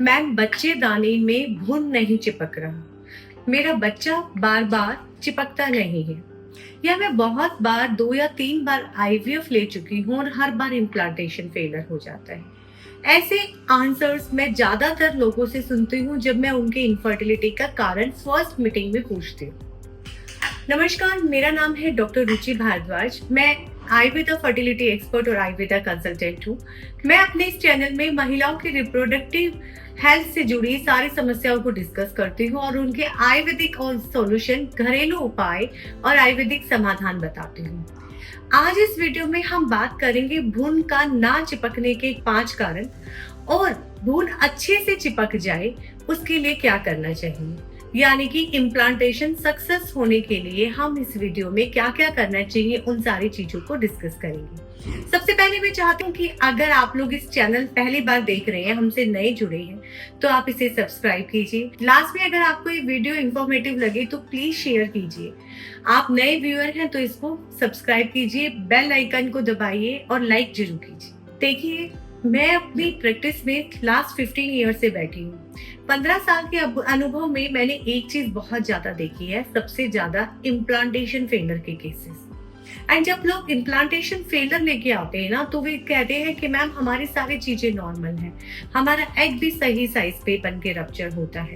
Ma'am, बच्चे दाने में भ्रूण नहीं चिपक रहा। मेरा बच्चा बार बार चिपकता नहीं है, या मैं बहुत बार 2 या 3 बार आईवीएफ ले चुकी हूँ और हर बार इम्प्लांटेशन फेलियर हो जाता है। ऐसे आंसर्स मैं ज्यादातर लोगों से सुनती हूँ जब मैं उनके इनफर्टिलिटी का कारण फर्स्ट मीटिंग में पूछती हूँ। नमस्कार, मेरा नाम है डॉक्टर रुचि भारद्वाज। मैं आयुर्वेदा फर्टिलिटी एक्सपर्ट और आयुर्वेदा कंसल्टेंट हूँ। मैं अपने इस चैनल में महिलाओं की रिप्रोडक्टिव हेल्थ से जुड़ी सारी समस्याओं को डिस्कस करती हूँ और उनके आयुर्वेदिक और सॉल्यूशन, घरेलू उपाय और आयुर्वेदिक समाधान बताती हूँ। आज इस वीडियो में हम बात करेंगे भ्रूण का ना चिपकने के 5 कारण और भ्रूण अच्छे से चिपक जाए उसके लिए क्या करना चाहिए, यानी कि इम्प्लांटेशन सक्सेस होने के लिए हम इस वीडियो में क्या क्या करना चाहिए, उन सारी चीजों को डिस्कस करेंगे। सबसे पहले मैं चाहती हूँ कि अगर आप लोग इस चैनल पहली बार देख रहे हैं, हमसे नए जुड़े हैं, तो आप इसे सब्सक्राइब कीजिए। लास्ट में अगर आपको ये वीडियो इंफॉर्मेटिव लगे तो प्लीज शेयर कीजिए। आप नए व्यूअर हैं तो इसको सब्सक्राइब कीजिए, बेल आइकन को दबाइए और लाइक जरूर कीजिए। देखिए, मैं अपनी प्रैक्टिस में लास्ट 15 ईयर से बैठी हूँ। 15 साल के अनुभव में मैंने एक चीज बहुत ज्यादा देखी है, सबसे ज्यादा इम्प्लांटेशन फेलियर के केसेस। एंड जब लोग इम्प्लांटेशन फेलियर लेके आते हैं ना, तो वे कहते हैं कि मैम हमारी सारी चीजें नॉर्मल हैं, हमारा एग भी सही साइज पे बन के रप्चर होता है,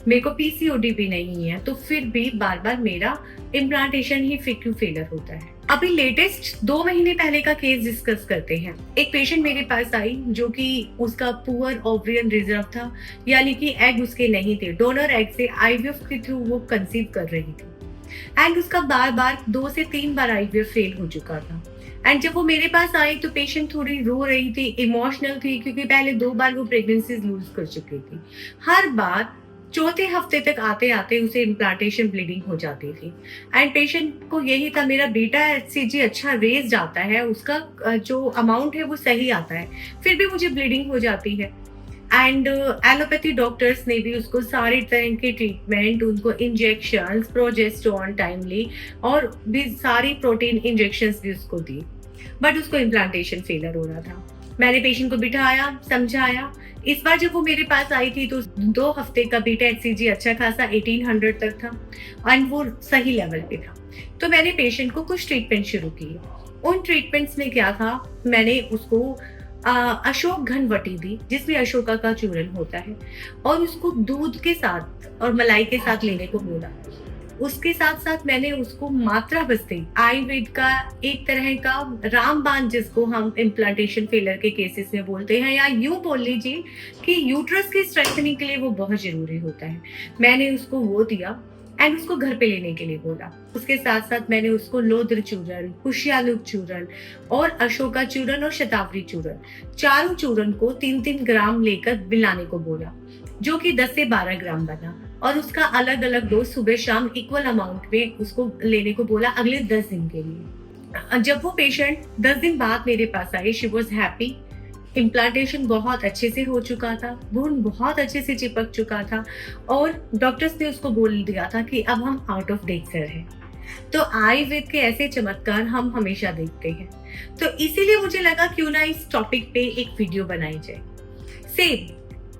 मेरे को पीसीओडी भी नहीं है, तो फिर भी बार बार मेरा इम्प्लांटेशन ही क्यों फेलियर होता है। अभी लेटेस्ट 2 महीने पहले का केस डिस्कस करते हैं। एक पेशेंट मेरे पास आई जो कि उसका पुअर ओवरियन रिजर्व था, यानी कि एग उसके नहीं थे। डोनर एग से आईवीएफ के थ्रू वो कंसीव कर रही थी एंड उसका बार बार 2 से 3 बार आईवीएफ फेल हो चुका था। एंड जब वो मेरे पास आई तो पेशेंट थोड़ी रो रही थी, इमोशनल थी, क्योंकि पहले 2 बार वो प्रेगनेंसीज लूज कर चुकी थी। हर बार चौथे हफ्ते तक आते आते उसे इम्प्लांटेशन ब्लीडिंग हो जाती थी एंड पेशेंट को यही था, मेरा बेटा एचसीजी अच्छा रेज जाता है, उसका जो अमाउंट है वो सही आता है, फिर भी मुझे ब्लीडिंग हो जाती है। एंड एलोपैथी डॉक्टर्स ने भी उसको सारे तरह के ट्रीटमेंट, उनको इंजेक्शंस, प्रोजेस्टेरोन टाइमली और भी सारी प्रोटीन इंजेक्शंस भी उसको दी, बट उसको इम्प्लांटेशन फेलियर हो रहा था। मैंने पेशेंट को बिठाया, समझाया। इस बार जब वो मेरे पास आई थी तो 2 हफ्ते का बीटा एचसीजी अच्छा खासा 1800 तक था एंड वो सही लेवल पे था। तो मैंने पेशेंट को कुछ ट्रीटमेंट शुरू किए। उन ट्रीटमेंट्स में क्या था, मैंने उसको अशोक घनवटी दी, जिसमें अशोका का चूर्ण होता है, और उसको दूध के साथ और मलाई के साथ लेने को बोला। उसके साथ साथ मैंने उसको मात्रा बस्ती, आयुर्वेद का एक तरह का रामबाण, जिसको हम इम्प्लांटेशन फेलियर के केसेस में बोलते हैं, या यूं बोल लीजिए कि यूट्रस की स्ट्रेंथनिंग के लिए वो बहुत जरूरी होता है, मैंने उसको वो दिया एंड उसको घर पे लेने के लिए बोला। उसके साथ साथ मैंने उसको लोद्र चूर्ण, कुशियालुक चूर्ण और अशोका चूर्ण और शतावरी चूर्ण, चारों चूर्ण को 3-3 ग्राम लेकर मिलाने को बोला, जो कि 10 से 12 ग्राम बना, और उसका अलग अलग डोज सुबह शाम इक्वल अमाउंट में उसको लेने को बोला अगले 10 दिन के लिए। जब वो पेशेंट 10 दिन बाद मेरे पास आई, शी वॉज हैप्पी। इम्प्लांटेशन बहुत अच्छे से हो चुका था, भ्रूण बहुत अच्छे से चिपक चुका था और डॉक्टर्स ने उसको बोल दिया था कि अब हम आउट ऑफ डेंजर हैं। तो आयुर्वेद के ऐसे चमत्कार हम हमेशा देखते हैं, तो इसीलिए मुझे लगा क्यों ना इस टॉपिक पे एक वीडियो बनाई जाए। सेम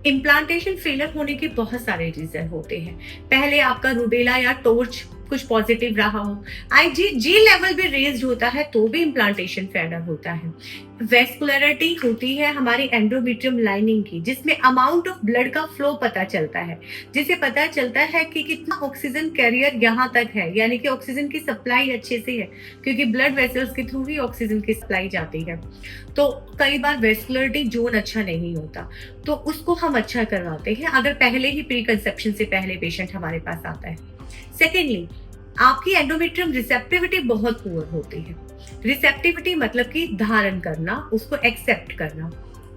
इम्प्लांटेशन फेलियर होने के बहुत सारे रीजन होते हैं। पहले आपका रूबेला या टोर्च कुछ पॉजिटिव रहा हो, आईजी लेवल भी रेज्ड होता है तो भी इम्प्लांटेशन फेलियर होता है। वेस्कुलरिटी होती है हमारी एंडोमेट्रियम लाइनिंग की, जिसमें अमाउंट ऑफ ब्लड का फ्लो पता चलता है, जिसे पता चलता है कि कितना ऑक्सीजन कैरियर यहाँ तक है, यानी कि ऑक्सीजन की सप्लाई अच्छे से है, क्योंकि ब्लड वेसल्स के थ्रू ही ऑक्सीजन की सप्लाई जाती है। तो कई बार वेस्कुलरिटी जोन अच्छा नहीं होता, तो उसको हम अच्छा करवाते हैं अगर पहले ही प्री कंसेप्शन से पहले पेशेंट हमारे पास आता है। सेकेंडली, आपकी एंडोमेट्रियम रिसेप्टिविटी बहुत पुअर होती है। रिसेप्टिविटी मतलब कि धारण करना, उसको एक्सेप्ट करना,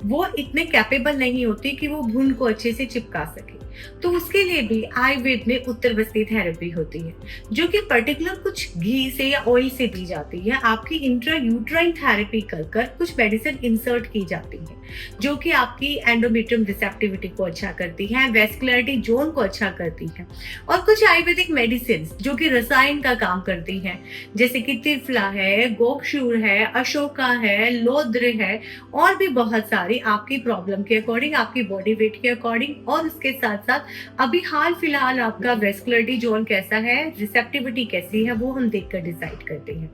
वो इतने कैपेबल नहीं होती कि वो भ्रूण को अच्छे से चिपका सके। तो उसके लिए भी आयुर्वेद में उत्तर बस्ती थेरेपी होती है, जो कि पर्टिकुलर कुछ घी से या ऑयल से दी जाती है। आपकी इंट्रा यूट्राइन थेरेपी कर कर कुछ मेडिसिन इंसर्ट की जाती है, जो कि आपकी एंडोमेट्रियम रिसेप्टिविटी को अच्छा करती है, वेस्कुलरिटी जोन को अच्छा करती है। और कुछ आयुर्वेदिक मेडिसिन जो कि रसायन का काम करती हैं, जैसे कि त्रिफला है, गोक्षूर है, अशोका है, लोद्र है, और भी बहुत सारी आपकी प्रॉब्लम के अकॉर्डिंग, आपकी बॉडी वेट के अकॉर्डिंग, और उसके साथ साथ अभी हाल फिलहाल आपका वेस्कुलरिटी जोन कैसा है, रिसेप्टिविटी कैसी है, वो हम देखकर डिसाइड करते हैं।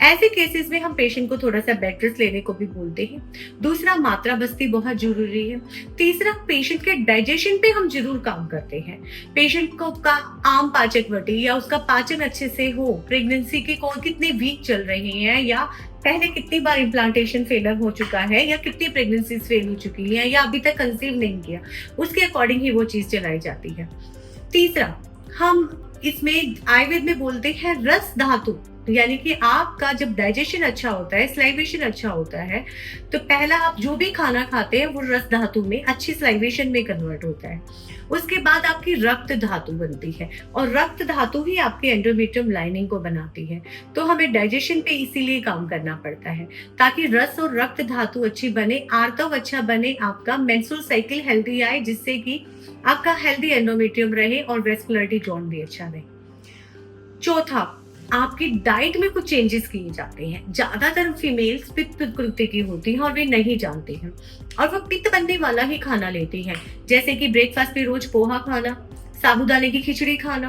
ऐसे केसेस में हम पेशेंट को थोड़ा सा बेड रेस्ट लेने को भी बोलते हैं। दूसरा, मात्रा बस्ती बहुत जरूरी है। तीसरा, पेशेंट के डाइजेशन पे हम जरूर काम करते हैं। पेशेंट को का आम पाचक वटी या उसका पाचन अच्छे से हो, प्रेगनेंसी के कौन कितने वीक चल रहे हैं, या पहले कितनी बार इम्प्लांटेशन फेलर हो चुका है, या कितनी प्रेगनेंसी फेल हो चुकी है, या अभी तक कंसीव नहीं किया, उसके अकॉर्डिंग ही वो चीज चलाई जाती है। तीसरा, हम इसमें आयुर्वेद में बोलते हैं रस धातु, यानी कि आपका जब डाइजेशन अच्छा होता है, स्लाइवेशन अच्छा होता है, तो पहला आप जो भी खाना खाते हैं वो रस धातु में अच्छी स्लाइवेशन में कन्वर्ट होता है। उसके बाद आपकी रक्त धातु बनती है, और रक्त धातु ही आपके एंडोमेट्रियम लाइनिंग को बनाती है। तो हमें डाइजेशन पे इसीलिए काम करना पड़ता है, ताकि रस और रक्त धातु अच्छी बने, आर्तव अच्छा बने, आपका मेंस्ट्रुअल साइकिल हेल्दी आए, जिससे कि आपका हेल्दी एंडोमेट्रियम रहे और वेस्कुलरिटी जोन भी अच्छा रहे। चौथा, आपकी डाइट में कुछ चेंजेस किए जाते हैं। ज्यादातर फीमेल्स पित्त प्रकृति की होती हैं और वे नहीं जानती हैं, और वो पित्त बनने वाला ही खाना लेती हैं, जैसे कि ब्रेकफास्ट पे रोज पोहा खाना, साबूदाने की खिचड़ी खाना,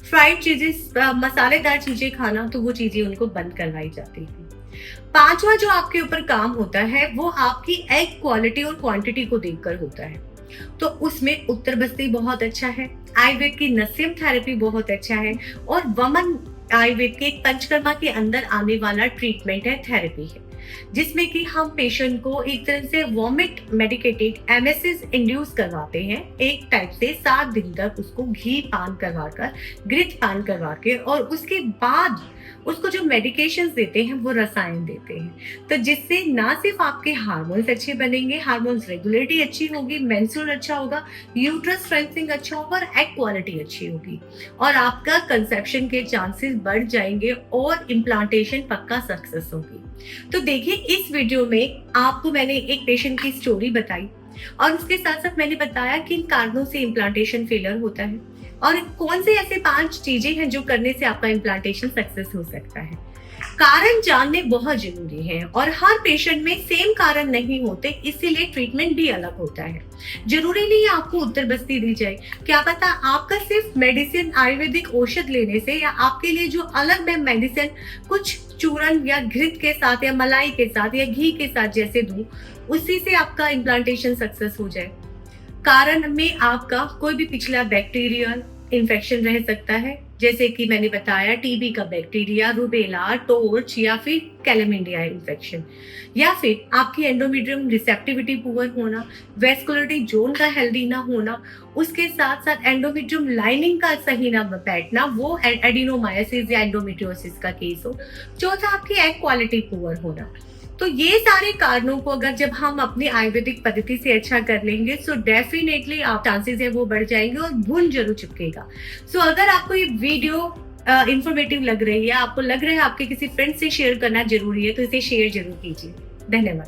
फ्राइड चीजेस, मसालेदार चीजें खाना, तो वो चीजें उनको बंद करवाई जाती है। पांचवा जो आपके ऊपर काम होता है वो आपकी एग क्वालिटी और क्वांटिटी को देखकर होता है। तो उसमें उत्तर बस्ती बहुत अच्छा है, आयुर्वेद की नस्यम थेरेपी बहुत अच्छा है, और वमन आयुर्वेद के एक पंचकर्मा के अंदर आने वाला ट्रीटमेंट है, थेरेपी है, जिसमें कि हम पेशेंट को एक तरह से वॉमिट मेडिकेटेड एमएसएस इंड्यूस करवाते हैं, एक टाइप से 7 दिन तक उसको घी पान करवाकर, घृत पान करवा के, और उसके बाद उसको जो मेडिकेशंस देते हैं वो रसायन देते हैं। तो जिससे ना सिर्फ आपके हार्मोन्स अच्छे बनेंगे, हार्मोन्स रेगुलेटरी अच्छी होगी, मेंस्ट्रुअल अच्छा होगा, यूट्रस स्ट्रेंथनिंग अच्छा होगा, और एग क्वालिटी अच्छी होगी, और आपका कंसेप्शन के चांसेस बढ़ जाएंगे, और इम्प्लांटेशन पक्का सक्सेस होगी। तो देखिए, इस वीडियो में आपको मैंने एक पेशेंट की स्टोरी बताई, और उसके साथ साथ मैंने बताया किन कारणों से इम्प्लांटेशन फेलियर होता है, और कौन से ऐसे 5 चीजें हैं जो करने से आपका इम्प्लांटेशन सक्सेस हो सकता है। कारण जानने बहुत जरूरी है, और हर पेशेंट में सेम कारण नहीं होते, इसीलिए ट्रीटमेंट भी अलग होता है। जरूरी नहीं आपको उत्तर बस्ती दी जाए, क्या पता आपका सिर्फ मेडिसिन, आयुर्वेदिक औषध लेने से, या आपके लिए जो अलग में मेडिसिन कुछ चूरन या घृत के साथ या मलाई के साथ या घी के साथ जैसे दूं, उसी से आपका इम्प्लांटेशन सक्सेस हो जाए। कारण में आपका कोई भी पिछला बैक्टीरियल इन्फेक्शन रह सकता है, जैसे कि मैंने बताया टीबी का बैक्टीरिया, रुबेला, टोर्च, या फिर कैलेमिंडिया इन्फेक्शन, या फिर आपकी एंडोमेट्रियम रिसेप्टिविटी पुअर होना, वेस्कुलरिटी जोन का हेल्दी ना होना, उसके साथ साथ एंडोमेट्रियम लाइनिंग का सही ना बैठना, वो एडिनोमायोसिस या एंडोमेट्रियोसिस का केस हो। चौथा, आपकी एग क्वालिटी पुअर होना। तो ये सारे कारणों को अगर जब हम अपनी आयुर्वेदिक पद्धति से अच्छा कर लेंगे, सो डेफिनेटली आप चांसेस है वो बढ़ जाएंगे, और भून जरूर चिपकेगा। सो अगर आपको ये वीडियो इंफॉर्मेटिव लग रही है, आपको लग रहा है आपके किसी फ्रेंड से शेयर करना जरूरी है, तो इसे शेयर जरूर कीजिए। धन्यवाद।